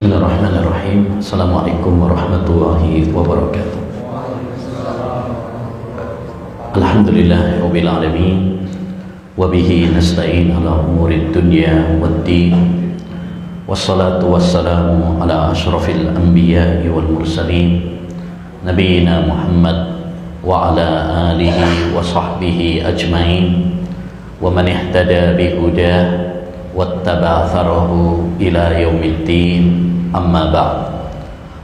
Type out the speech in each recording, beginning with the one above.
Bismillahirrahmanirrahim. Assalamualaikum warahmatullahi wabarakatuh. Alhamdulillahirabbil alamin wa bihi nasta'in ala umurid dunya waddin. Wassalatu wassalamu ala asyrafil anbiya'i wal mursalin nabiyina Muhammad wa ala alihi wa sahbihi ajmain wa man ihtada bihudah wattaba'a atharahu ila yaumiddin. Amma ba'd.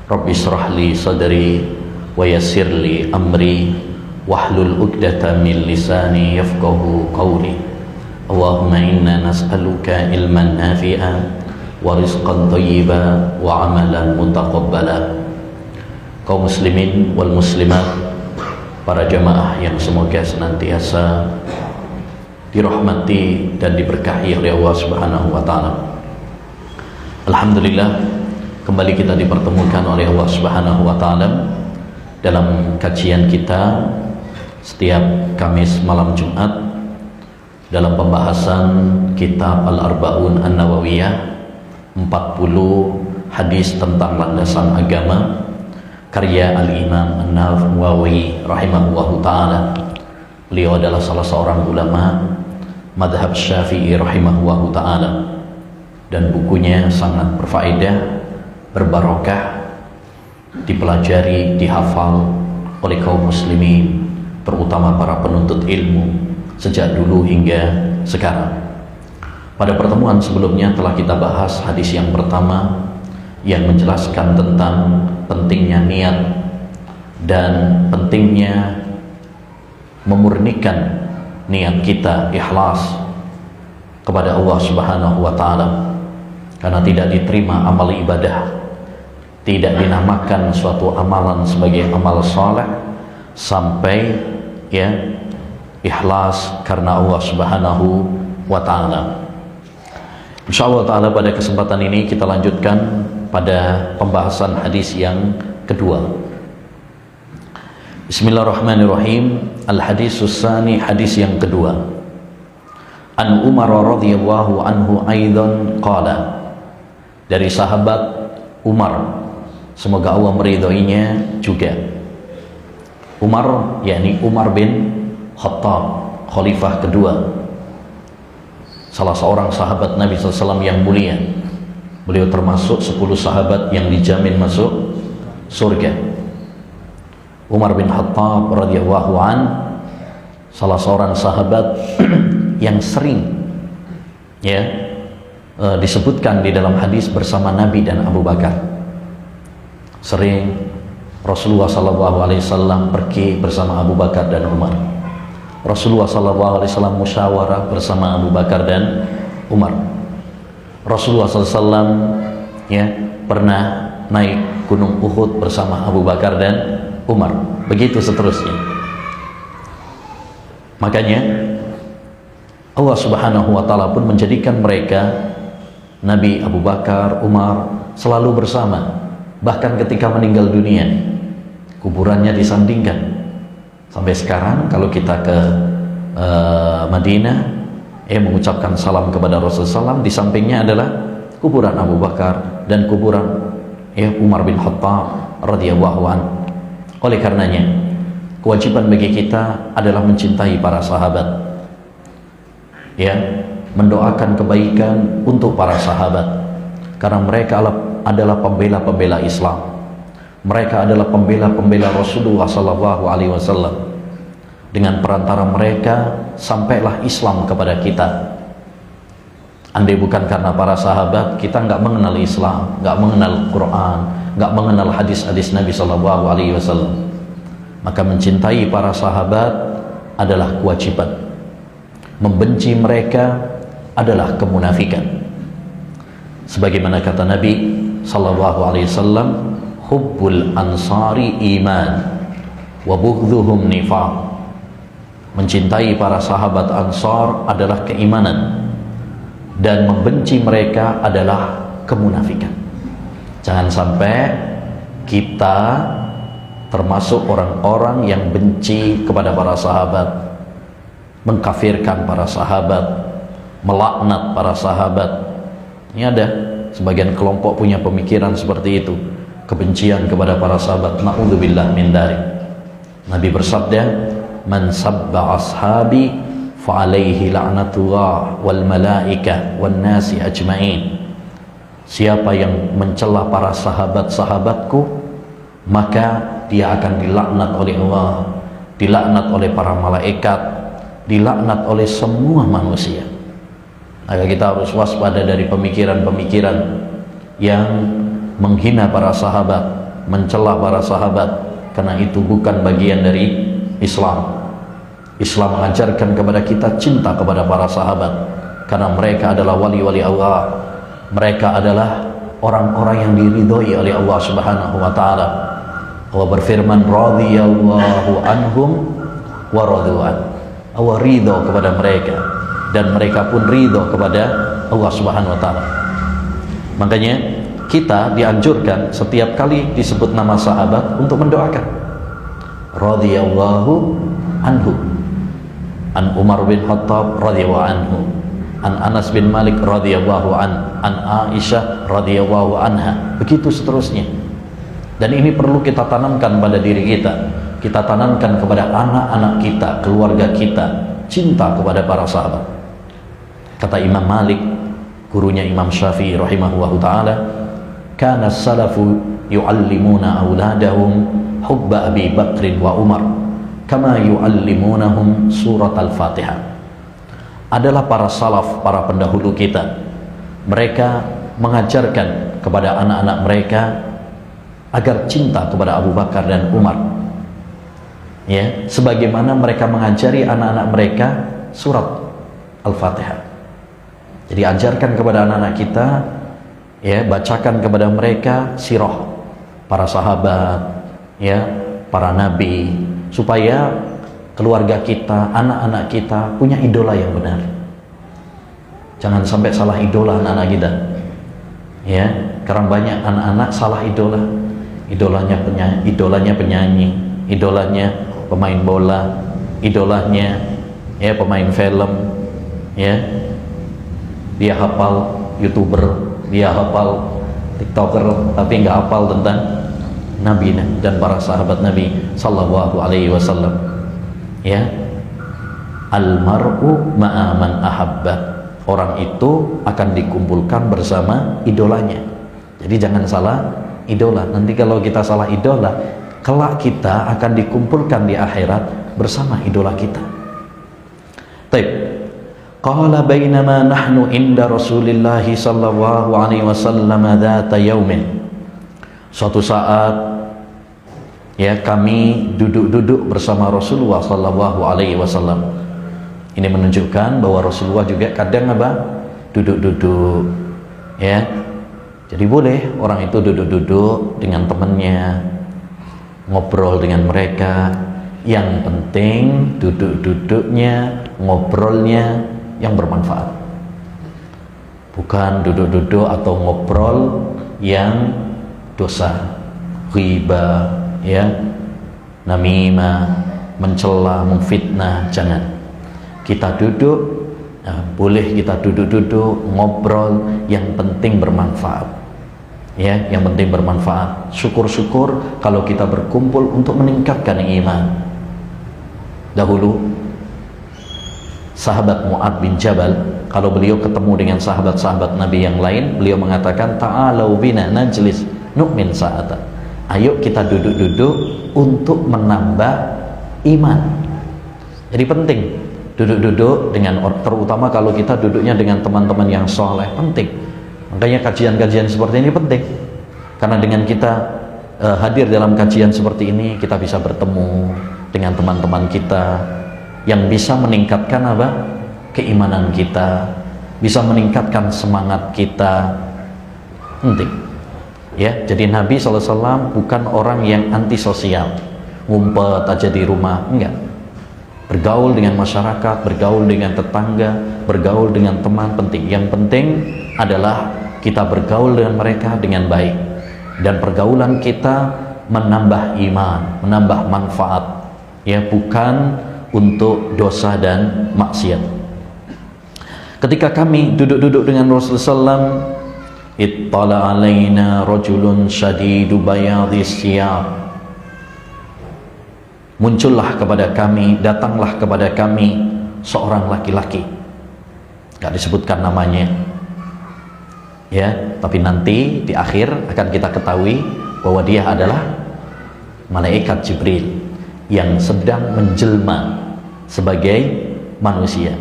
Rabbi shrah li sadri wa yassir li amri wahlul 'uqdatam min lisani yafqahu qawli. Allahumma inna nas'aluka ilman nafi'an wa rizqan thayyiban wa 'amalan mutaqabbala. Kaum muslimin wal muslimat, para jamaah yang semoga senantiasa dirahmati dan diberkahi oleh Allah Subhanahu wa taala. Alhamdulillah, kembali kita dipertemukan oleh Allah Subhanahu wa taala dalam kajian kita setiap Kamis malam Jumat dalam pembahasan kitab Al-Arba'un An-Nawawiyah, 40 hadis tentang landasan agama, karya Al-Imam An-Nawawi rahimahullahu taala. Beliau adalah salah seorang ulama madhab Syafi'i rahimahullahu taala, dan bukunya sangat berfaedah, berbarokah, dipelajari, dihafal oleh kaum muslimin, terutama para penuntut ilmu sejak dulu hingga sekarang. Pada pertemuan sebelumnya telah kita bahas hadis yang pertama yang menjelaskan tentang pentingnya niat dan pentingnya memurnikan niat kita, ikhlas kepada Allah Subhanahu wa taala, karena tidak diterima amal ibadah, tidak dinamakan suatu amalan sebagai amal saleh sampai ikhlas karena Allah Subhanahu wa taala. Insyaallah taala pada kesempatan ini kita lanjutkan pada pembahasan hadis yang kedua. Bismillahirrahmanirrahim. Al-hadisus tsani, hadis yang kedua. An Umar radhiyallahu anhu aidan qala, dari sahabat Umar, semoga Allah meridhoinya juga. Umar yakni Umar bin Khattab, khalifah kedua, salah seorang sahabat Nabi SAW yang mulia. Beliau termasuk 10 sahabat yang dijamin masuk surga. Umar bin Khattab radhiyallahu an, salah seorang sahabat yang sering disebutkan di dalam hadis bersama Nabi dan Abu Bakar. Sering Rasulullah SAW pergi bersama Abu Bakar dan Umar. Rasulullah SAW musyawarah bersama Abu Bakar dan Umar. Rasulullah SAW pernah naik gunung Uhud bersama Abu Bakar dan Umar. Begitu seterusnya. Makanya Allah Subhanahu wa taala pun menjadikan mereka, Nabi, Abu Bakar, Umar, selalu bersama. Bahkan ketika meninggal dunia, kuburannya disandingkan. Sampai sekarang kalau kita ke Madinah, mengucapkan salam kepada Rasulullah SAW, di sampingnya adalah kuburan Abu Bakar dan kuburan Umar bin Khattab radhiyallahu anhu. Oleh karenanya, kewajiban bagi kita adalah mencintai para sahabat, mendoakan kebaikan untuk para sahabat, karena mereka adalah pembela-pembela Islam. Mereka adalah pembela-pembela Rasulullah SAW. Dengan perantara mereka sampailah Islam kepada kita. Andai bukan karena para sahabat, kita nggak mengenal Islam, nggak mengenal Quran, nggak mengenal hadis-hadis Nabi SAW. Maka mencintai para sahabat adalah kewajiban. Membenci mereka adalah kemunafikan. Sebagaimana kata Nabi SAW, hubbul ansari iman wa bughdhuhum nifaq. Mencintai para sahabat Ansar adalah keimanan, dan membenci mereka adalah kemunafikan. Jangan sampai kita termasuk orang-orang yang benci kepada para sahabat, mengkafirkan para sahabat, melaknat para sahabat. Ini ada sebagian kelompok punya pemikiran seperti itu, kebencian kepada para sahabat. Na'udzubillah min dzalik. Nabi bersabda, man sabba ashabi fa alaihi la'natullah wal malaikah wan nasi ajmain. Siapa yang mencela para sahabat-sahabatku, maka dia akan dilaknat oleh Allah, dilaknat oleh para malaikat, dilaknat oleh semua manusia. Maka kita harus waspada dari pemikiran-pemikiran yang menghina para sahabat, mencela para sahabat, karena itu bukan bagian dari Islam. Islam mengajarkan kepada kita cinta kepada para sahabat, karena mereka adalah wali-wali Allah. Mereka adalah orang-orang yang diridhoi oleh Allah Subhanahu wa taala. Allah berfirman, radhiyallahu anhum wa radu'an. Allah ridho kepada mereka dan mereka pun ridho kepada Allah Subhanahu wa taala. Makanya kita dianjurkan setiap kali disebut nama sahabat untuk mendoakan. Radhiyallahu anhu. An Umar bin Khattab radhiyallahu anhu. An Anas bin Malik radhiyallahu an Aisyah radhiyallahu anha, begitu seterusnya. Dan ini perlu kita tanamkan pada diri kita. Kita tanamkan kepada anak-anak kita, keluarga kita, cinta kepada para sahabat. Kata Imam Malik, gurunya Imam Syafi'i rahimahullahu taala, kana salafu yu'allimuna auladahum hubba Abi Bakr wa Umar kama yu'allimunahum surat al-Fatihah. Adalah para salaf, para pendahulu kita, mereka mengajarkan kepada anak-anak mereka agar cinta kepada Abu Bakar dan Umar, ya, sebagaimana mereka mengajari anak-anak mereka surat Al-Fatihah. Jadi ajarkan kepada anak-anak kita, ya, bacakan kepada mereka sirah para sahabat, ya, para nabi, supaya keluarga kita, anak-anak kita punya idola yang benar. Jangan sampai salah idola anak-anak kita, ya, karena banyak anak-anak salah idola. Idolanya penyanyi, idolanya pemain bola, idolanya, ya, pemain film, ya, dia hafal YouTuber, dia hafal TikToker, tapi nggak hafal tentang Nabi dan para sahabat Nabi Sallallahu Alaihi Wasallam. Ya, almar'u ma'a man ahabba. Orang itu akan dikumpulkan bersama idolanya. Jadi jangan salah idola. Nanti kalau kita salah idola, kelak kita akan dikumpulkan di akhirat bersama idola kita. Baik. Qala bainama nahnu inda Rasulillah sallallahu alaihi wasallam dzata yaumin. Suatu saat, ya, kami duduk-duduk bersama Rasulullah sallallahu alaihi wasallam. Ini menunjukkan bahwa Rasulullah juga kadang duduk-duduk, ya. Jadi boleh orang itu duduk-duduk dengan temannya, ngobrol dengan mereka. Yang penting duduk-duduknya, ngobrolnya yang bermanfaat. Bukan duduk-duduk atau ngobrol yang dosa, ghibah, ya, namimah, mencela, memfitnah. Jangan. Kita duduk, boleh kita duduk-duduk ngobrol, yang penting bermanfaat, ya, yang penting bermanfaat. Syukur-syukur kalau kita berkumpul untuk meningkatkan iman. Dahulu sahabat Mu'ad bin Jabal, kalau beliau ketemu dengan sahabat-sahabat Nabi yang lain, beliau mengatakan, ta'alau bina najlis nu'min sa'ata. Ayo kita duduk-duduk untuk menambah iman. Jadi penting duduk-duduk dengan, terutama kalau kita duduknya dengan teman-teman yang soleh, penting. Makanya kajian-kajian seperti ini penting, karena dengan kita hadir dalam kajian seperti ini, kita bisa bertemu dengan teman-teman kita yang bisa meningkatkan keimanan kita, bisa meningkatkan semangat kita. Penting, ya. Jadi Nabi SAW bukan orang yang antisosial, ngumpet aja di rumah, enggak. Bergaul dengan masyarakat, bergaul dengan tetangga, bergaul dengan teman, penting. Yang penting adalah kita bergaul dengan mereka dengan baik, dan pergaulan kita menambah iman, menambah manfaat, ya, bukan untuk dosa dan maksiat. Ketika kami duduk-duduk dengan Rasulullah SAW, ittala alaina rajulun syadidu bayadhis siyab. Muncullah kepada kami, datanglah kepada kami seorang laki-laki. Gak disebutkan namanya, ya, tapi nanti di akhir akan kita ketahui bahwa dia adalah malaikat Jibril yang sedang menjelma sebagai manusia.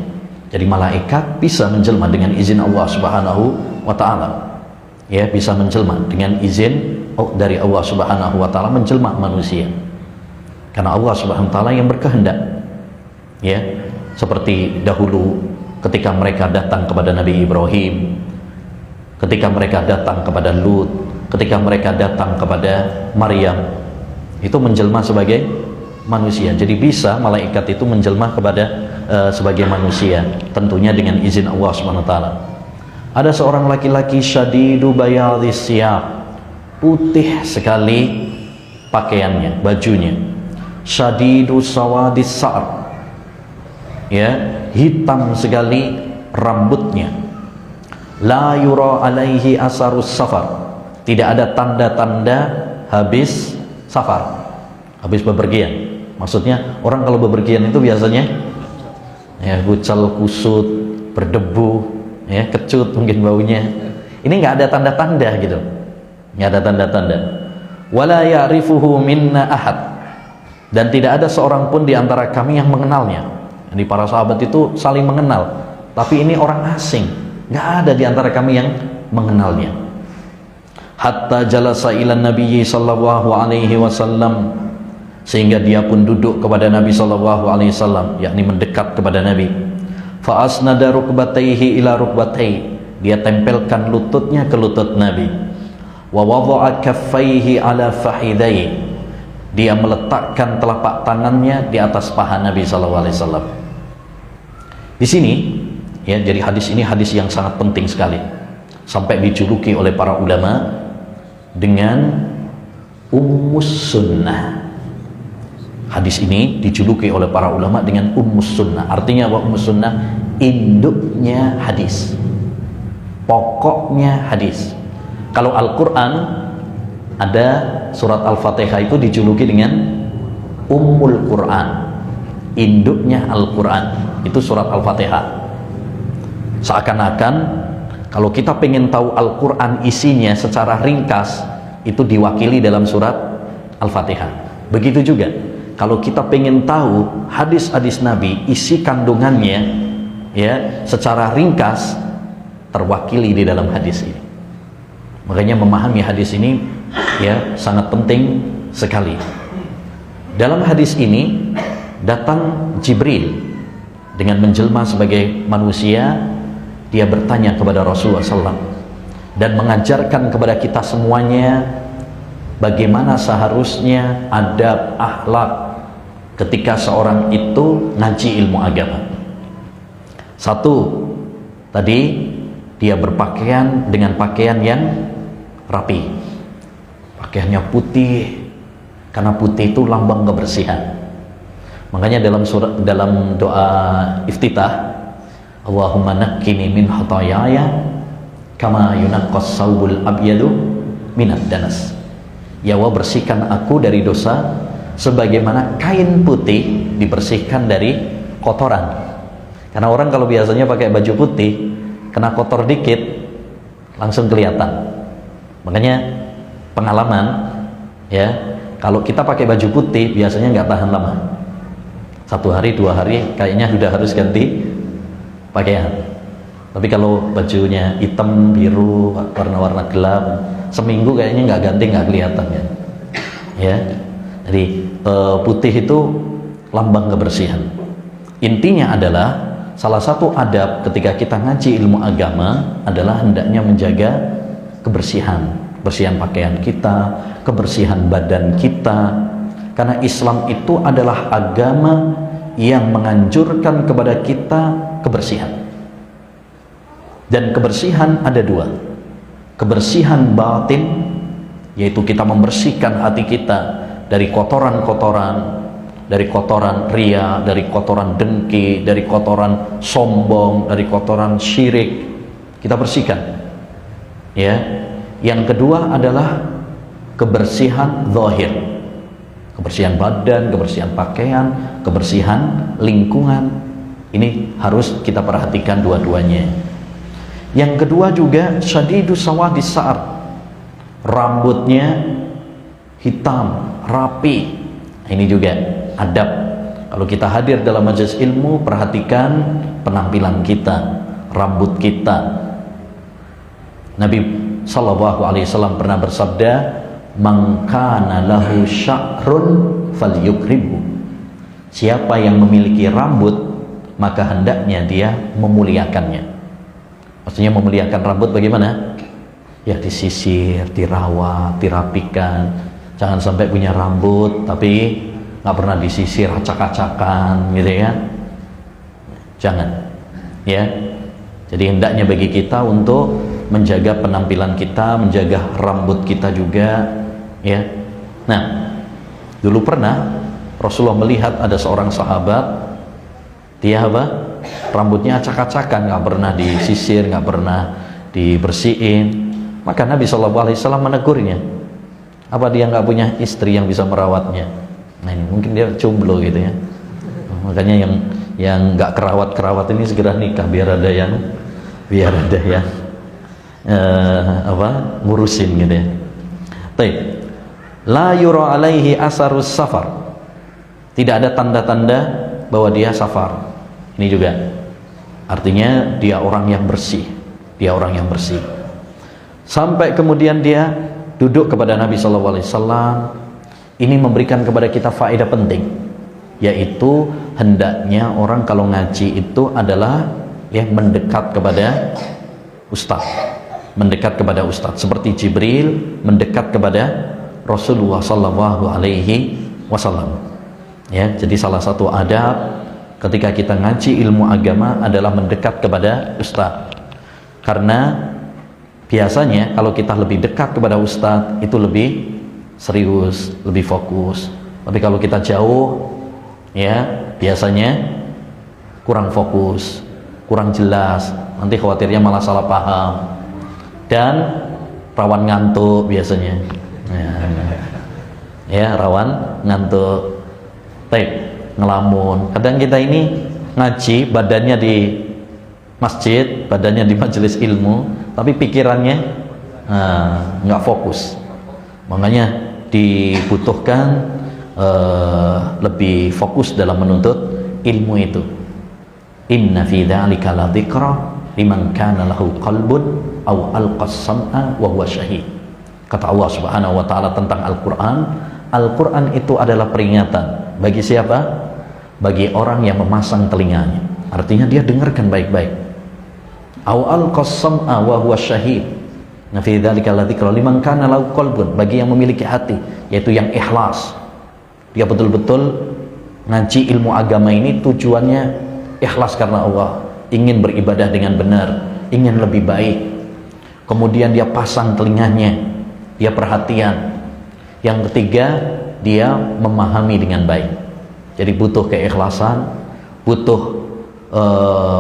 Jadi malaikat bisa menjelma dengan izin Allah Subhanahu wa taala. Ya, bisa menjelma dengan izin dari Allah Subhanahu wa taala, menjelma manusia. Karena Allah Subhanahu wa taala yang berkehendak. Ya, seperti dahulu ketika mereka datang kepada Nabi Ibrahim, ketika mereka datang kepada Lut, ketika mereka datang kepada Maryam, itu menjelma sebagai manusia. Jadi bisa malaikat itu menjelma kepada sebagai manusia, tentunya dengan izin Allah Subhanahu wa taala. Ada seorang laki-laki syadidu bayadhis siyab, putih sekali pakaiannya, bajunya. Syadidu sawadis sa'r, ya, hitam sekali rambutnya. La yura alaihi asarus safar, tidak ada tanda-tanda habis safar, habis bepergian. Maksudnya orang kalau bepergian itu biasanya ya kucal kusut, berdebu, ya, kecut mungkin baunya. Ini nggak ada tanda-tanda gitu, nggak ada tanda-tanda. Wala ya'rifuhu minna ahad, dan tidak ada seorang pun di antara kami yang mengenalnya. Jadi para sahabat itu saling mengenal, tapi ini orang asing, nggak ada di antara kami yang mengenalnya. Hatta jalasa ila nabiyyi sallallahu alaihi wasallam, sehingga dia pun duduk kepada Nabi sallallahu alaihi wasallam, yakni mendekat kepada Nabi. Fa asnada rukbatayhi ila rukbatayhi, dia tempelkan lututnya ke lutut Nabi. Wa wada'a kaffaihi ala fakhidayhi, dia meletakkan telapak tangannya di atas paha Nabi sallallahu alaihi wasallam. Di sini, ya, jadi hadis ini hadis yang sangat penting sekali, sampai dijuluki oleh para ulama dengan Ummus Sunnah. Hadis ini dijuluki oleh para ulama dengan Ummus Sunnah. Artinya apa Ummus Sunnah? Induknya hadis, pokoknya hadis. Kalau Al-Quran ada surat Al-Fatihah itu dijuluki dengan Ummul Quran, induknya Al-Quran, itu surat Al-Fatihah. Seakan-akan kalau kita pengen tahu Al-Quran isinya secara ringkas, itu diwakili dalam surat Al-Fatihah. Begitu juga kalau kita pengen tahu hadis-hadis Nabi, isi kandungannya, ya, secara ringkas, terwakili di dalam hadis ini. Makanya memahami hadis ini, ya, sangat penting sekali. Dalam hadis ini datang Jibril dengan menjelma sebagai manusia. Dia bertanya kepada Rasulullah SAW dan mengajarkan kepada kita semuanya bagaimana seharusnya adab akhlak ketika seorang itu ngaji ilmu agama. Satu, tadi dia berpakaian dengan pakaian yang rapi, pakaiannya putih, karena putih itu lambang kebersihan. Makanya dalam doa iftitah, Allahumma naqqini min khataayaya kama yunaqqas saubul abyadu minad danas. Ya Allah, bersihkan aku dari dosa sebagaimana kain putih dibersihkan dari kotoran. Karena orang kalau biasanya pakai baju putih, kena kotor dikit langsung kelihatan. Makanya pengalaman, ya, kalau kita pakai baju putih biasanya nggak tahan lama, 1 hari 2 hari kayaknya sudah harus ganti pakaian. Tapi kalau bajunya hitam, biru, warna-warna gelap, seminggu kayaknya nggak ganti nggak kelihatan, ya. Jadi putih itu lambang kebersihan. Intinya adalah salah satu adab ketika kita ngaji ilmu agama adalah hendaknya menjaga kebersihan, kebersihan pakaian kita, kebersihan badan kita. Karena Islam itu adalah agama yang menganjurkan kepada kita kebersihan. Dan kebersihan ada 2. Kebersihan batin, yaitu kita membersihkan hati kita dari kotoran-kotoran, dari kotoran ria, dari kotoran dengki, dari kotoran sombong, dari kotoran syirik. Kita bersihkan. Ya. Yang kedua adalah kebersihan zahir, kebersihan badan, kebersihan pakaian, kebersihan lingkungan. Ini harus kita perhatikan dua-duanya. Yang kedua juga syadidus sawadis sa'ar, rambutnya hitam, rapi. Ini juga adab. Kalau kita hadir dalam majelis ilmu, perhatikan penampilan kita, rambut kita. Nabi SAW pernah bersabda, "Man kana lahu sya'run falyukrimhu." Siapa yang memiliki rambut, maka hendaknya dia memuliakannya. Maksudnya memuliakan rambut bagaimana? Ya disisir, dirawat, dirapikan. Jangan sampai punya rambut tapi nggak pernah disisir, acak-acakan gitu ya. Jangan. Ya. Jadi hendaknya bagi kita untuk menjaga penampilan kita, menjaga rambut kita juga, ya. Nah, dulu pernah Rasulullah melihat ada seorang sahabat, dia apa? Rambutnya acak-acakan, nggak pernah disisir, nggak pernah dibersihin. Maka Nabi SAW menegurnya. Apa dia nggak punya istri yang bisa merawatnya? Nah, ini mungkin dia jomblo gitu ya. Makanya yang nggak kerawat ini segera nikah biar ada yang ngurusin gitu ya. Baik. La yura alaihi asarus safar. Tidak ada tanda-tanda bahwa dia safar. Ini juga artinya dia orang yang bersih. Dia orang yang bersih. Sampai kemudian dia duduk kepada Nabi SAW. Ini memberikan kepada kita faedah penting, yaitu hendaknya orang kalau ngaji itu adalah mendekat kepada ustaz, mendekat kepada ustaz, seperti Jibril mendekat kepada Rasulullah SAW. Ya, jadi salah satu adab ketika kita ngaji ilmu agama adalah mendekat kepada ustaz. Karena biasanya kalau kita lebih dekat kepada ustaz itu lebih serius, lebih fokus. Tapi kalau kita jauh, ya biasanya kurang fokus, kurang jelas, nanti khawatirnya malah salah paham dan rawan ngantuk biasanya. Ya, rawan ngantuk. Baik, ngelamun. Kadang kita ini ngaji, badannya di masjid, badannya di majelis ilmu, tapi pikirannya nggak fokus. Makanya dibutuhkan lebih fokus dalam menuntut ilmu itu. Inna fi dzalika la dzikra liman kana lahu qalbun aw alqas sam'a wa huwa syahid. Kata Allah Subhanahu wa taala tentang Al-Qur'an, Al-Qur'an itu adalah peringatan bagi siapa? Bagi orang yang memasang telinganya. Artinya dia dengarkan baik-baik. Aw alqas sam'a wa huwa syahid. Nah, fi dzalika la dzikra liman kana lahu qalbun, bagi yang memiliki hati, yaitu yang ikhlas. Dia betul-betul ngaji ilmu agama ini tujuannya ikhlas karena Allah, ingin beribadah dengan benar, ingin lebih baik. Kemudian dia pasang telinganya, dia perhatian. Yang ketiga, dia memahami dengan baik. Jadi butuh keikhlasan, butuh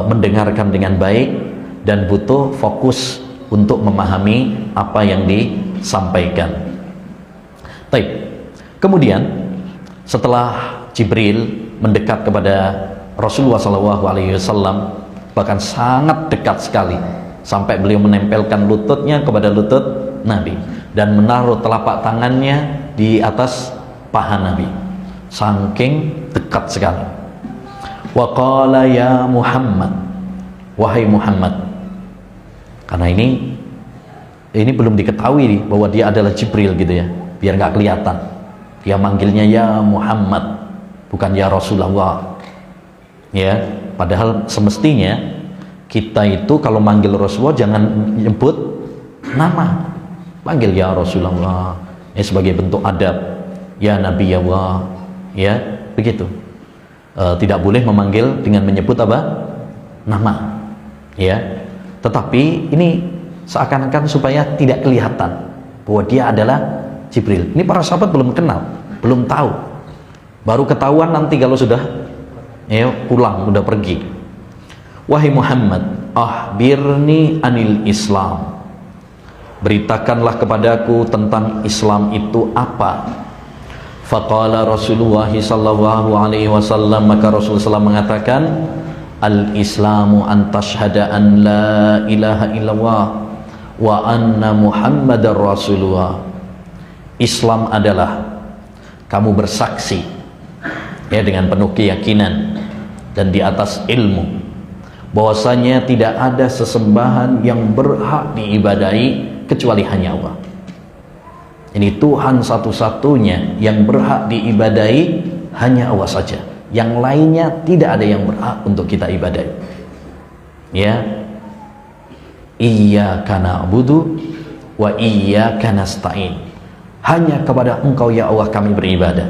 mendengarkan dengan baik, dan butuh fokus untuk memahami apa yang disampaikan. Baik. Kemudian setelah Jibril mendekat kepada Rasulullah SAW, bahkan sangat dekat sekali, sampai beliau menempelkan lututnya kepada lutut Nabi dan menaruh telapak tangannya di atas paha Nabi, saking dekat sekali. Wa qala ya Muhammad, wahai Muhammad. Karena ini belum diketahui bahwa dia adalah Jibril gitu ya, biar nggak kelihatan. Dia manggilnya ya Muhammad, bukan ya Rasulullah. Ya, padahal semestinya kita itu kalau manggil Rasulullah jangan nyebut nama, panggil ya Rasulullah. Sebagai bentuk adab, ya Nabi ya Allah, ya begitu. Tidak boleh memanggil dengan menyebut apa? Nama. Ya. Tetapi ini seakan-akan supaya tidak kelihatan bahwa dia adalah Jibril. Ini para sahabat belum kenal, belum tahu. Baru ketahuan nanti kalau sudah pulang, sudah pergi. Wahai Muhammad, akhbirni anil Islam. beritakanlah kepadaku tentang Islam itu apa. Faqala Rasulullah sallallahu alaihi wasallam, maka Rasulullah mengatakan, al-islamu an tashhada an la ilaha illallah wa anna muhammadar rasulullah. Islam adalah kamu bersaksi ya dengan penuh keyakinan dan di atas ilmu bahwasanya tidak ada sesembahan yang berhak diibadahi kecuali hanya Allah. Ini Tuhan satu-satunya yang berhak diibadahi, hanya Allah saja. Yang lainnya tidak ada yang berhak untuk kita ibadahi. Ya, iyyaka na'budu wa iyyaka nasta'in. Hanya kepada Engkau ya Allah kami beribadah,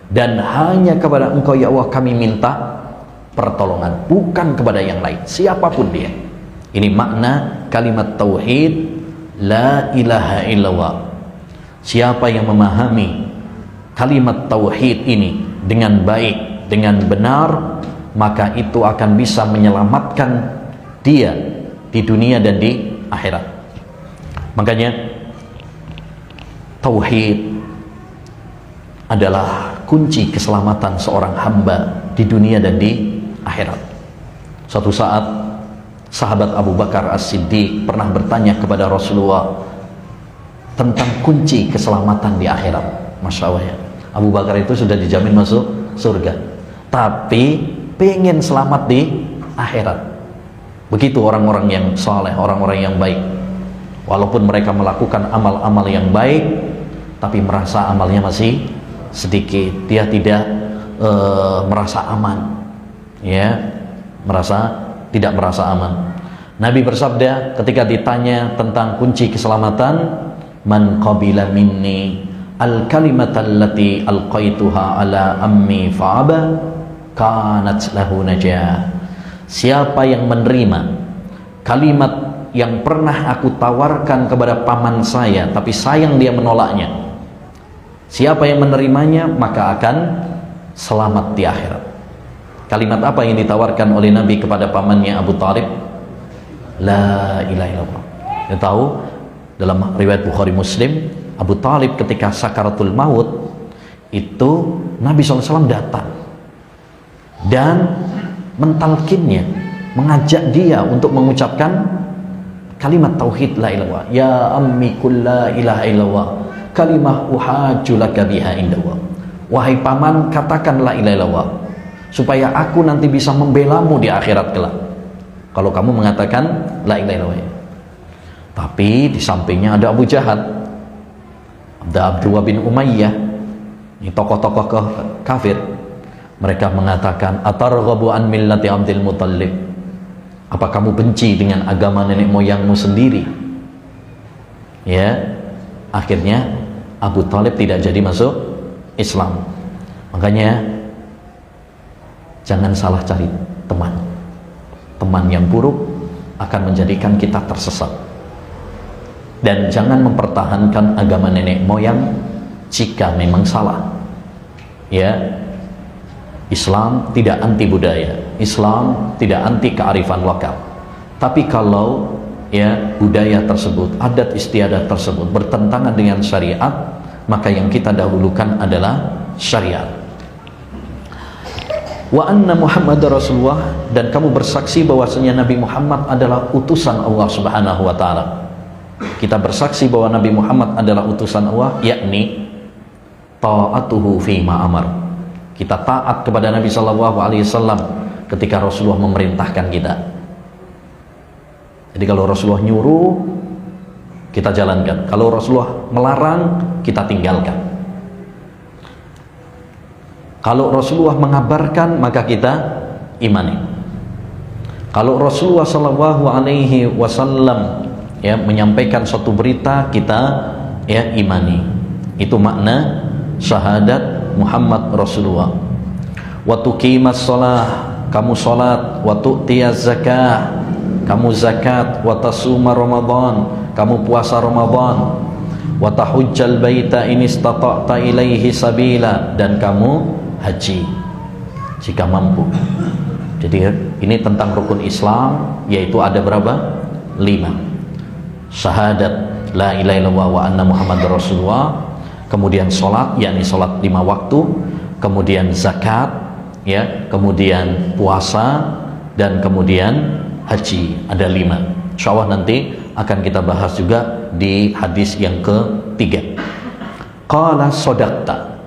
dan hanya kepada Engkau ya Allah kami minta pertolongan, bukan kepada yang lain, siapapun dia. Ini makna kalimat tauhid la ilaha illallah. Siapa yang memahami kalimat tauhid ini dengan baik, dengan benar, maka itu akan bisa menyelamatkan dia di dunia dan di akhirat. Makanya tauhid adalah kunci keselamatan seorang hamba di dunia dan di akhirat. Suatu saat sahabat Abu Bakar As-Siddiq pernah bertanya kepada Rasulullah tentang kunci keselamatan di akhirat. Masya Allah ya, Abu Bakar itu sudah dijamin masuk surga, tapi pengen selamat di akhirat. Begitu orang-orang yang saleh, orang-orang yang baik, walaupun mereka melakukan amal-amal yang baik, tapi merasa amalnya masih sedikit, dia tidak merasa aman, ya, tidak merasa aman. Nabi bersabda ketika ditanya tentang kunci keselamatan, man qabila minni al-kalimata allati alqaituha ala ammi fa'aba kanat lahu najah. Siapa yang menerima kalimat yang pernah aku tawarkan kepada paman saya, tapi sayang dia menolaknya, siapa yang menerimanya maka akan selamat di akhirat. Kalimat apa yang ditawarkan oleh Nabi kepada pamannya Abu Talib? La ilaha illallah. Kita tahu dalam riwayat Bukhari Muslim, Abu Talib ketika sakaratul maut itu Nabi SAW datang dan mentalkinnya, mengajak dia untuk mengucapkan kalimat tauhid la ilaha illallah. Ya ammi kul la ilaha illallah kalimah uhajju laka biha indallah. Wahai paman, katakan la ilaha illallah supaya aku nanti bisa membelamu di akhirat kelak kalau kamu mengatakan la ilaha illallah. Tapi di sampingnya ada Abu Jahal, ada Abdullah bin Umayyah, ini tokoh-tokoh kafir. Mereka mengatakan, atarghabu an millati Abdul Muttalib, apa kamu benci dengan agama nenek moyangmu sendiri? Ya, akhirnya Abu Talib tidak jadi masuk Islam. Makanya jangan salah cari teman. Teman yang buruk akan menjadikan kita tersesat. Dan jangan mempertahankan agama nenek moyang jika memang salah. Ya, Islam tidak anti budaya, Islam tidak anti kearifan lokal. Tapi kalau ya budaya tersebut, adat istiadat tersebut bertentangan dengan syariat, maka yang kita dahulukan adalah syariat. Wa anna Muhammadar Rasulullah, dan kamu bersaksi bahwasanya Nabi Muhammad adalah utusan Allah Subhanahu wa taala. Kita bersaksi bahwa Nabi Muhammad adalah utusan Allah, yakni ta'atuhu fi ma amar. Kita taat kepada Nabi sallallahu alaihi wasallam ketika Rasulullah memerintahkan kita. Jadi kalau Rasulullah nyuruh, kita jalankan. Kalau Rasulullah melarang, kita tinggalkan. Kalau Rasulullah mengabarkan, maka kita imani. Kalau Rasulullah sallallahu alaihi wasallam ya menyampaikan suatu berita, kita ya imani. Itu makna syahadat Muhammad Rasulullah. Wa tuqimas shalah, kamu salat, wa tu'tiyaz zakah, kamu zakat, wa tasuma Ramadan, kamu puasa Ramadan, wa tahujjal baita in istata'ta ilaihi sabila, dan kamu haji jika mampu. Jadi ini tentang rukun Islam, yaitu ada berapa? 5. Syahadat la ilaha illallah wa anna muhammadar rasulullah, kemudian sholat, yakni sholat 5 waktu, kemudian zakat, ya, kemudian puasa, dan kemudian haji. Ada 5. Insyaallah nanti akan kita bahas juga di hadis yang ketiga. Qala sodaqta.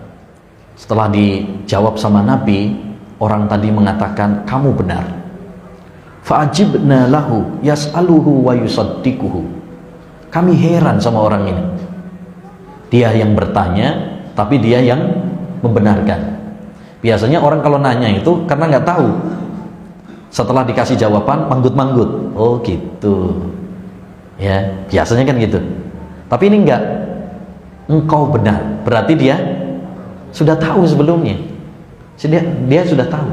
Setelah dijawab sama Nabi, orang tadi mengatakan kamu benar. Fa'ajibna lahu yas'aluhu wa yusaddiquhu. Kami heran sama orang ini. Dia yang bertanya, tapi dia yang membenarkan. Biasanya orang kalau nanya itu karena nggak tahu. Setelah dikasih jawaban, manggut-manggut. Oh gitu. Ya, biasanya kan gitu. Tapi ini enggak. Engkau benar. Berarti dia sudah tahu sebelumnya. Dia sudah tahu.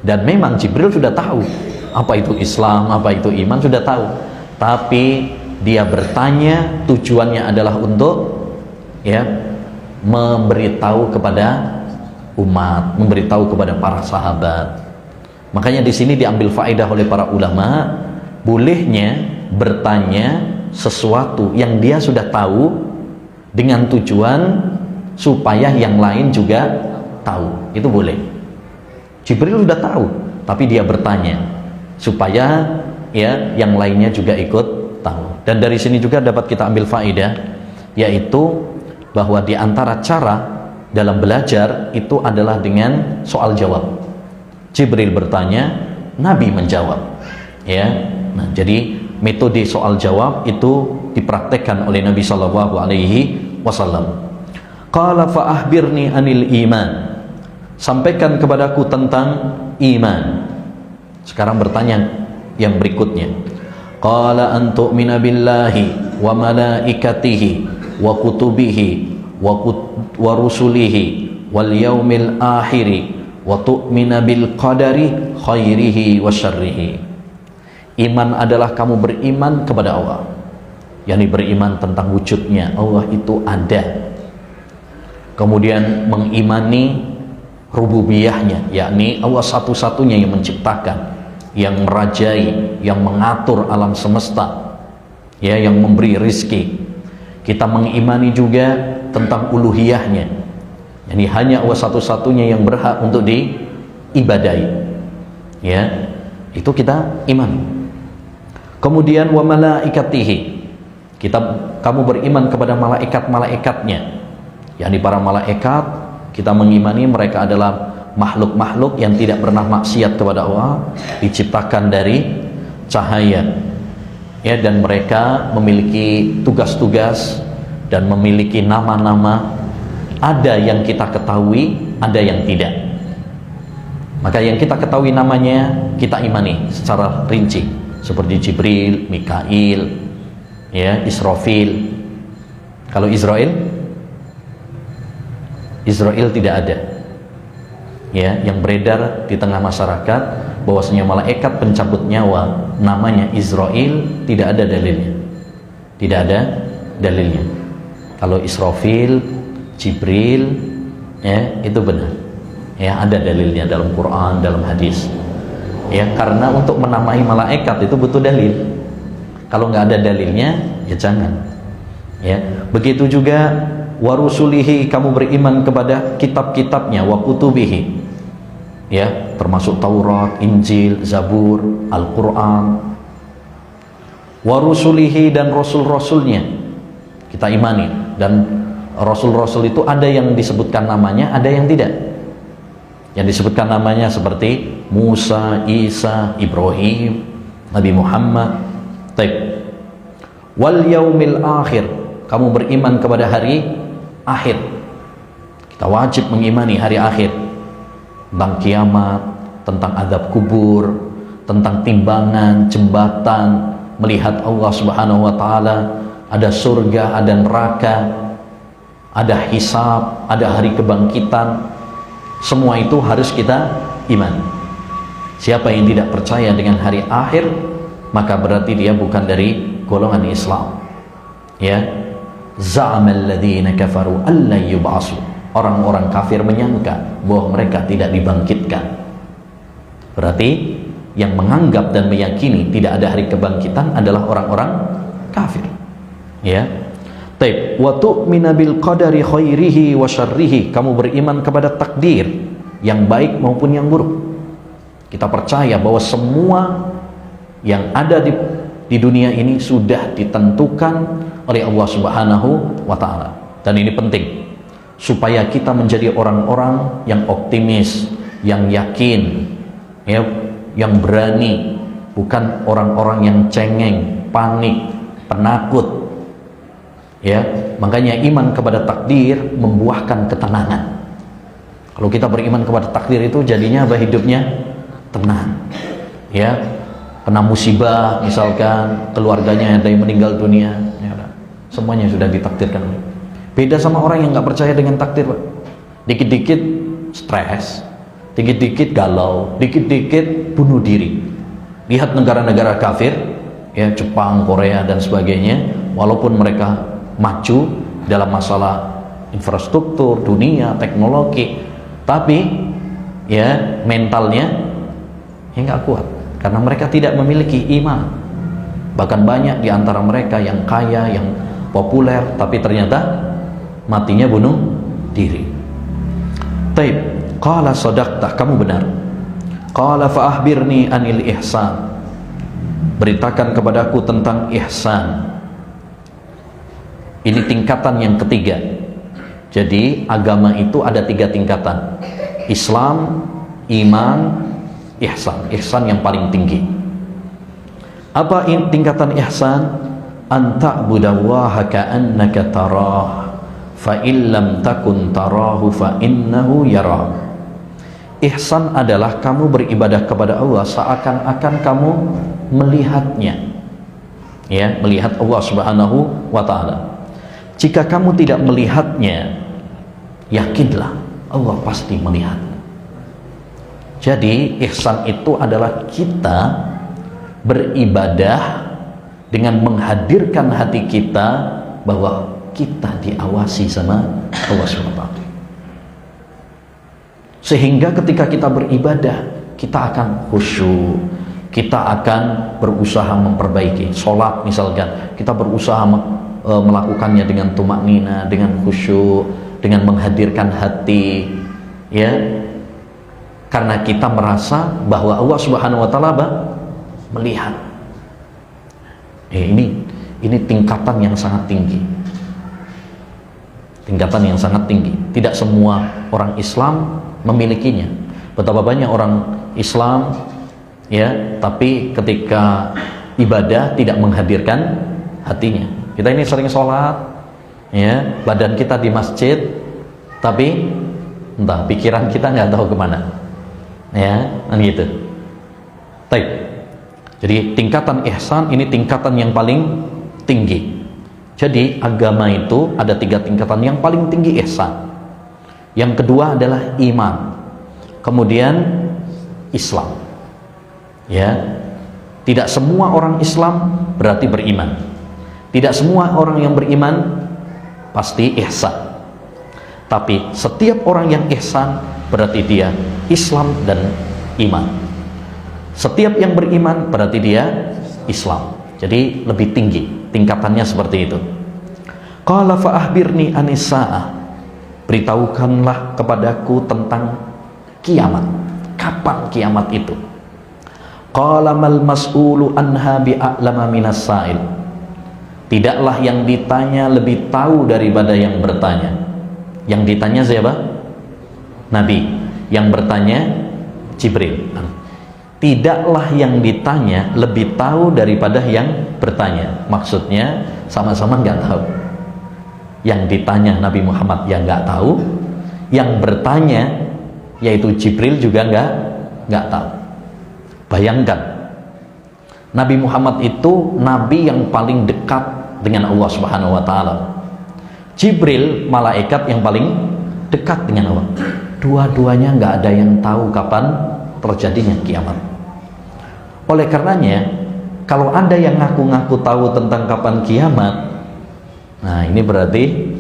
Dan memang Jibril sudah tahu apa itu Islam, apa itu iman, sudah tahu. Tapi dia bertanya, tujuannya adalah untuk, ya, memberitahu kepada umat, memberitahu kepada para sahabat. Makanya di sini diambil faedah oleh para ulama, bolehnya bertanya sesuatu yang dia sudah tahu dengan tujuan supaya yang lain juga tahu. Itu boleh. Jibril sudah tahu, tapi dia bertanya supaya, ya, yang lainnya juga ikut tahu. Dan dari sini juga dapat kita ambil faedah, yaitu bahwa di antara cara dalam belajar itu adalah dengan soal jawab. Jibril bertanya, Nabi menjawab, ya. Nah, jadi metode soal jawab itu dipraktekkan oleh Nabi Shallallahu Alaihi Wasallam. Qala fa ahbirni anil iman. Sampaikan kepadaku tentang iman. Sekarang bertanya yang berikutnya. Qala an tu'mina billahi wa malaikatihi wa kutubihi wa rusulihi wal yaumil akhiri wa tu'mina bil qadari khairihi wa syarrihi. Iman adalah kamu beriman kepada Allah, yakni beriman tentang wujudnya, Allah itu ada. Kemudian mengimani rububiyahnya, yakni Allah satu-satunya yang menciptakan, yang merajai, yang mengatur alam semesta, ya, yang memberi rizki. Kita mengimani juga tentang uluhiyahnya, yakni hanya Allah satu-satunya yang berhak untuk diibadahi, ya, itu kita imani. Kemudian wa malaikatihi, kamu beriman kepada malaikat-malaikatnya, yakni para malaikat kita mengimani mereka adalah makhluk-makhluk yang tidak pernah maksiat kepada Allah, diciptakan dari cahaya, ya, dan mereka memiliki tugas-tugas dan memiliki nama-nama. Ada yang kita ketahui, ada yang tidak. Maka yang kita ketahui namanya kita imani secara rinci, seperti Jibril, Mikail, ya, Israfil. Kalau Israel tidak ada, ya, yang beredar di tengah masyarakat bahwasanya malaikat pencabut nyawa namanya Israel, tidak ada dalilnya. Tidak ada dalilnya. Kalau Israfil, Jibril, ya, itu benar, ya, ada dalilnya dalam Quran, dalam hadis, ya, karena untuk menamai malaikat itu butuh dalil. Kalau nggak ada dalilnya, ya jangan, ya. Begitu juga warusulihi, kamu beriman kepada kitab-kitabnya, wa kutubihi, ya, termasuk Taurat, Injil, Zabur, Al-Quran. Warusulihi, dan rasul-rasulnya kita imani. Dan rasul-rasul itu ada yang disebutkan namanya, ada yang tidak. Yang disebutkan namanya seperti Musa, Isa, Ibrahim, Nabi Muhammad. Taib. Wal yaumil akhir, kamu beriman kepada hari akhir. Kita wajib mengimani hari akhir, tentang kiamat, tentang azab kubur, tentang timbangan, jembatan, melihat Allah Subhanahu wa taala, ada surga, ada neraka, ada hisab, ada hari kebangkitan. Semua itu harus kita iman. Siapa yang tidak percaya dengan hari akhir, maka berarti dia bukan dari golongan Islam, ya. Za'amal ladzina kafaru alla yub'atsu. Orang-orang kafir menyangka bahwa mereka tidak dibangkitkan. Berarti yang menganggap dan meyakini tidak ada hari kebangkitan adalah orang-orang kafir, ya. Taib, wa tu'mina bil qadari khairihi wa syarrihi. Kamu beriman kepada takdir yang baik maupun yang buruk. Kita percaya bahwa semua yang ada di dunia ini sudah ditentukan oleh Allah Subhanahu wa taala. Dan ini penting supaya kita menjadi orang-orang yang optimis, yang yakin, ya, yang berani, bukan orang-orang yang cengeng, panik, penakut. Ya, makanya iman kepada takdir membuahkan ketenangan. Kalau kita beriman kepada takdir itu jadinya apa? Hidupnya tenang. Ya, kena musibah misalkan, keluarganya ada yang meninggal dunia, ya, semuanya sudah ditakdirkan. Beda sama orang yang nggak percaya dengan takdir, Pak. Dikit-dikit stres, dikit-dikit galau, dikit-dikit bunuh diri. Lihat negara-negara kafir, ya, Jepang, Korea dan sebagainya, walaupun mereka maju dalam masalah infrastruktur, dunia, teknologi, tapi ya mentalnya ya nggak kuat karena mereka tidak memiliki iman. Bahkan banyak di antara mereka yang kaya, yang populer, tapi ternyata matinya bunuh diri. Taib, qala sadaqta, kamu benar. Qala fa akhbirni anil ihsan, beritakan kepadaku tentang ihsan. Ini tingkatan yang ketiga. Jadi agama itu ada 3 tingkatan: Islam, iman, ihsan. Ihsan yang paling tinggi. Apa tingkatan ihsan? Anta budallaha ka'annaka tarah, fa illam takun tarahu fa innahu yarah. Ihsan adalah kamu beribadah kepada Allah seakan-akan kamu melihatnya. Ya, melihat Allah Subhanahu wa taala. Jika kamu tidak melihatnya, yakinlah Allah pasti melihat. Jadi ihsan itu adalah kita beribadah dengan menghadirkan hati kita bahwa kita diawasi sama Allah SWT. Sehingga ketika kita beribadah, kita akan khusyuk, kita akan berusaha memperbaiki. Sholat misalkan, kita berusaha melakukannya dengan tumaknina, dengan khusyuk, dengan menghadirkan hati, ya, karena kita merasa bahwa Allah Subhanahu wa taala melihat. Ini tingkatan yang sangat tinggi. Tingkatan yang sangat tinggi. Tidak semua orang Islam memilikinya. Betapa banyak orang Islam, ya, tapi ketika ibadah tidak menghadirkan hatinya. Kita ini sering sholat, ya, badan kita di masjid, tapi entah pikiran kita nggak tahu kemana, ya, kan gitu. Baik. Jadi tingkatan ihsan ini tingkatan yang paling tinggi. Jadi agama itu ada 3 tingkatan. Yang paling tinggi ihsan, yang kedua adalah iman, kemudian Islam. Ya, tidak semua orang Islam berarti beriman. Tidak semua orang yang beriman pasti ihsan. Tapi setiap orang yang ihsan berarti dia Islam dan iman. Setiap yang beriman berarti dia Islam. Jadi lebih tinggi tingkatannya seperti itu. Qala fa akhbirni anis saah, beritahukanlah kepadaku tentang kiamat. Kapan kiamat itu? Qala mal mas'ulu anha bi'a'lama minas sa'il. Tidaklah yang ditanya lebih tahu daripada yang bertanya. Yang ditanya siapa? Nabi. Yang bertanya Jibril. Tidaklah yang ditanya lebih tahu daripada yang bertanya. Maksudnya sama-sama nggak tahu. Yang ditanya Nabi Muhammad yang nggak tahu, yang bertanya yaitu Jibril juga nggak tahu. Bayangkan, Nabi Muhammad itu nabi yang paling dekat dengan Allah Subhanahu wa taala. Jibril malaikat yang paling dekat dengan Allah. Dua-duanya nggak ada yang tahu kapan terjadinya kiamat. Oleh karenanya, kalau ada yang ngaku-ngaku tahu tentang kapan kiamat, nah ini berarti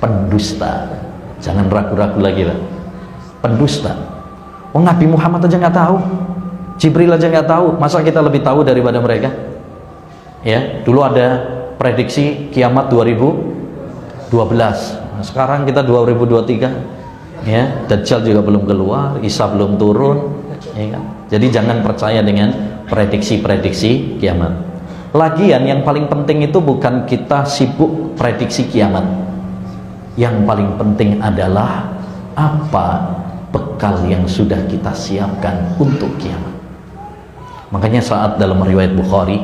pendusta. Jangan ragu-ragu lagi lah. Pendusta. Oh, Nabi Muhammad aja nggak tahu, Jibril aja nggak tahu, masa kita lebih tahu daripada mereka? Ya, dulu ada prediksi kiamat 2012. Nah, sekarang kita 2023 ya, Dajjal juga belum keluar, Isa belum turun ya kan? Jadi jangan percaya dengan prediksi-prediksi kiamat. Lagian yang paling penting itu bukan kita sibuk prediksi kiamat. Yang paling penting adalah apa bekal yang sudah kita siapkan untuk kiamat. Makanya saat dalam riwayat Bukhari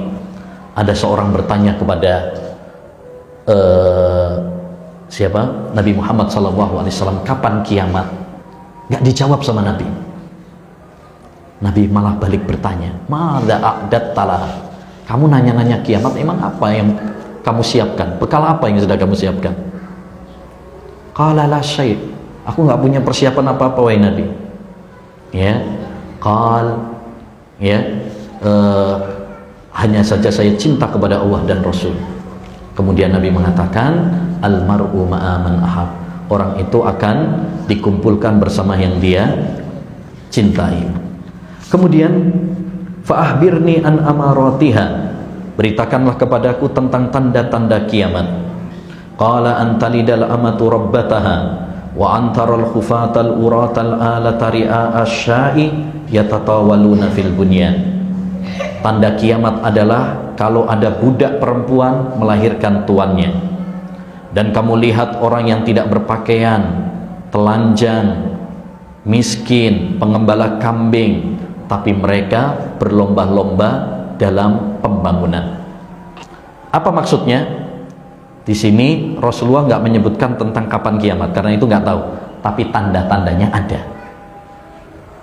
ada seorang bertanya kepada siapa? Nabi Muhammad SAW, kapan kiamat? Gak dijawab sama Nabi. Nabi malah balik bertanya, "Madza a'dattalah?" Kamu nanya-nanya kiamat, emang apa yang kamu siapkan? Bekal apa yang sudah kamu siapkan? Qala la syai'. Aku nggak punya persiapan apa-apa, wahai Nabi. Ya. Hanya saja saya cinta kepada Allah dan Rasul. Kemudian Nabi mengatakan, al-mar'u ma'a man ahab. Orang itu akan dikumpulkan bersama yang dia cintai. Kemudian fa'ahbirni an amaratiha, beritakanlah kepadaku tentang tanda-tanda kiamat. Qala antalidal amatu rabbataha wa antaral khufatal uratal alata ri'a asya'i yatatawaluna fil bunyan. Tanda kiamat adalah kalau ada budak perempuan melahirkan tuannya, dan kamu lihat orang yang tidak berpakaian, telanjang, miskin, pengembala kambing, tapi mereka berlomba-lomba dalam pembangunan. Apa maksudnya? Di sini Rasulullah nggak menyebutkan tentang kapan kiamat karena itu nggak tahu, tapi tanda-tandanya ada.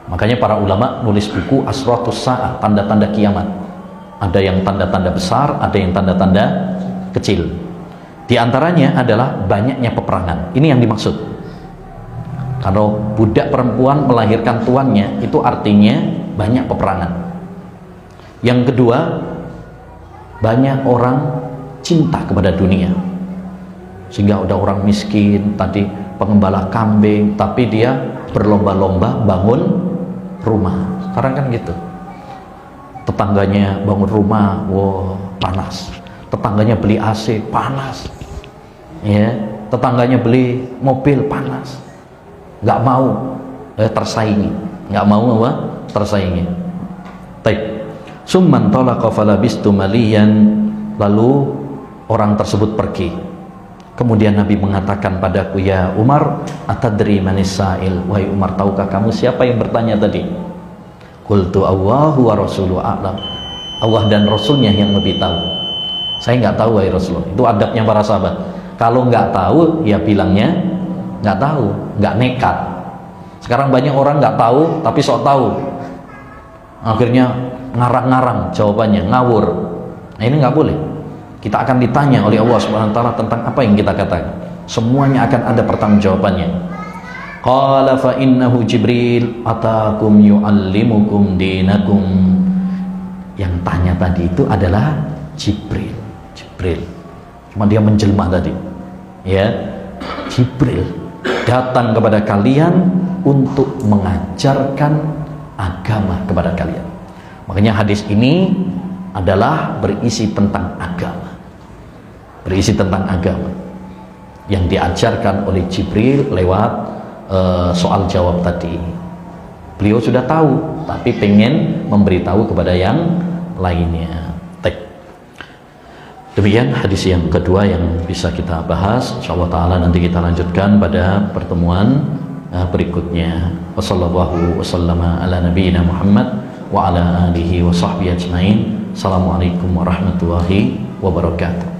Makanya para ulama nulis buku Asratus Sa'ah, tanda-tanda kiamat. Ada yang tanda-tanda besar, ada yang tanda-tanda kecil. Di antaranya adalah banyaknya peperangan. Ini yang dimaksud. Kalau budak perempuan melahirkan tuannya, itu artinya banyak peperangan. Yang kedua, banyak orang cinta kepada dunia, sehingga ada orang miskin tadi pengembala kambing, tapi dia berlomba-lomba bangun rumah. Sekarang kan gitu, tetangganya bangun rumah, wow panas, tetangganya beli AC panas ya, tetangganya beli mobil panas, nggak mau tersaingi, nggak mau apa tersaingi. Baik, summan talaqa falabistu maliyan, lalu orang tersebut pergi. Kemudian Nabi mengatakan padaku, ya Umar, atadri manis sa'il, wahai Umar, tahukah kamu siapa yang bertanya tadi? Qultu Allahu wa rasuluhu a'lam. Allah dan Rasulnya yang lebih tahu. Saya nggak tahu, wahai Rasulullah. Itu adabnya para sahabat. Kalau nggak tahu, ya bilangnya nggak tahu, nggak nekat. Sekarang banyak orang nggak tahu, tapi sok tahu. Akhirnya ngarang-ngarang jawabannya, ngawur. Nah, ini nggak boleh. Kita akan ditanya oleh Allah Subhanahu wa taala tentang apa yang kita katakan. Semuanya akan ada pertanggungjawabannya. Qala fa innahu Jibril atakum yu'allimukum dinakum. Yang tanya tadi itu adalah Jibril. Cuma dia menjelma tadi. Ya. Jibril datang kepada kalian untuk mengajarkan agama kepada kalian. Makanya hadis ini adalah berisi tentang agama, berisi tentang agama yang diajarkan oleh Jibril lewat soal jawab tadi. Beliau sudah tahu, tapi pengen memberitahu kepada yang lainnya. Demikian hadis yang kedua yang bisa kita bahas. Insyaallah taala nanti kita lanjutkan pada pertemuan berikutnya. Wassallallahu wasallama ala nabiyyina Muhammad wa ala alihi wa sahbihi ajmain. Assalamualaikum warahmatullahi wabarakatuh.